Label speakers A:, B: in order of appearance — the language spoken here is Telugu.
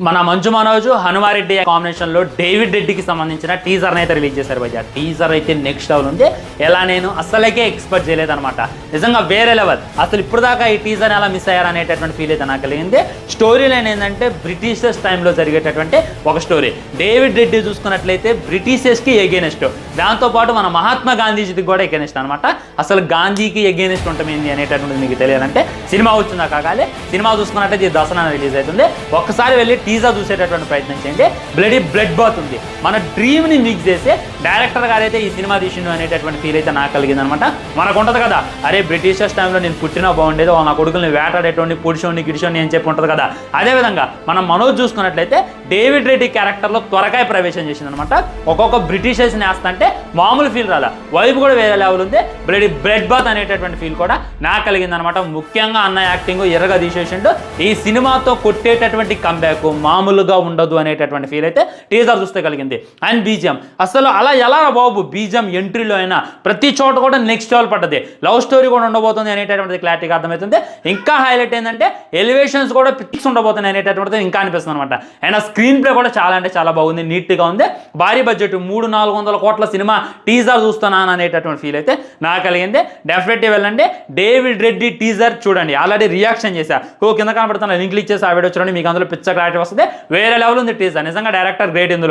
A: మన మంచు మనోజ్ హనుమారెడ్డి కాంబినేషన్ లో డేవిడ్ రెడ్డికి సంబంధించిన టీజర్ అయితే రిలీజ్ చేశారు భయ్య. టీజర్ అయితే నెక్స్ట్ లెవెల్ ఉంది. ఎలా నేను అసలుకే ఎక్స్పెక్ట్ చేయలేదన్నమాట. నిజంగా వేరే లెవెల్. అసలు ఇప్పుడు దాకా ఈ టీజర్ ఎలా మిస్ అయ్యారు అనేటటువంటి ఫీల్ అయితే నాకు కలిగింది. స్టోరీ లైన్ ఏంటంటే బ్రిటిషర్స్ టైంలో జరిగేటటువంటి ఒక స్టోరీ. డేవిడ్ రెడ్డి చూసుకున్నట్లయితే బ్రిటిషర్స్కి ఎగెనిస్ట్, దాంతోపాటు మన మహాత్మా గాంధీజీకి కూడా ఎగెనిస్ట్ అనమాట. అసలు గాంధీకి ఎగెనిస్ట్ ఉంటుంది అనేటటువంటిది మీకు తెలియాలంటే సినిమా వచ్చిందా కాగాలి. సినిమా చూసుకున్నట్లయితే ఈ దసరా రిలీజ్ అవుతుంది. ఒక్కసారి వెళ్ళి టీజర్ చూసేటటువంటి ప్రయత్నం చేయండి. బ్లడ్ బాత్ ఉంది. మన డ్రీమ్ని మిక్స్ చేసి డైరెక్టర్ గారు అయితే ఈ సినిమా తీసిండు అనేటటువంటి ఫీల్ అయితే నాకు కలిగింది అనమాట. మనకు ఉంటుంది కదా, అరే బ్రిటిషర్స్ టైంలో నేను పుట్టినా బాగుండేది, వాళ్ళ నా కొడుకుల్ని వేటాడేటువంటి పుడిషోని గిడిషోని అని చెప్పి ఉంటుంది కదా. అదేవిధంగా మనం మనోజ్ చూసుకున్నట్లయితే డేవిడ్ రెడ్డి క్యారెక్టర్లో త్వరగా ప్రవేశం చేసిందనమాట. ఒక్కొక్క బ్రిటిషర్స్ని వేస్తంటే మామూలు ఫీల్ రాదా, వైపు కూడా వేరే లెవెల్ ఉంది. బ్లడ్ బాత్ అనేటటువంటి ఫీల్ కూడా నాకు కలిగింది అనమాట. ముఖ్యంగా అన్న యాక్టింగ్ ఎర్రగా తీసేసిండు. ఈ సినిమాతో కొట్టేటటువంటి కంబ్యాక్ మామూలుగా ఉండదు అనేటటువంటి ఫీల్ అయితే టీజర్ చూస్తే కలిగింది. అండ్ బీజిఎం అసలు అలా ఎలా బాబు, బీజిఎం ఎంట్రీలో అయినా ప్రతి చోట కూడా నెక్స్ట్ లెవెల్ పడ్డది. లవ్ స్టోరీ కూడా ఉండబోతుంది అనేటటువంటిది క్లారిటీగా అర్థమవుతుంది. ఇంకా హైలైట్ ఏంటంటే ఎలివేషన్స్ కూడా పిక్స్ ఉండబోతుంది అనేటటువంటిది ఇంకా అనిపిస్తుంది అనమాట. అండ్ ఆ స్క్రీన్ ప్లే కూడా చాలా అంటే చాలా బాగుంది, నీట్గా ఉంది. భారీ బడ్జెట్ 300-400 కోట్ల సినిమా టీజర్ చూస్తున్నాను అనేటటువంటి ఫీల్ అయితే నాకు కలిగింది. డెఫినెట్లీ వెళ్ళండి, డేవిడ్ రెడ్డి టీజర్ చూడండి. ఆల్రెడీ రియాక్షన్ చేశా, కింద కనబడుతున్నా లింక్ క్లిక్ చేసి ఆ వీడియో చూడండి. మీకు అందులో పిచ్చ క్లారిటీ వస్తుంది. వేరే లెవెల్ ఉంది టీజర్. నిజంగా డైరెక్టర్ గ్రేట్ ఇందులో.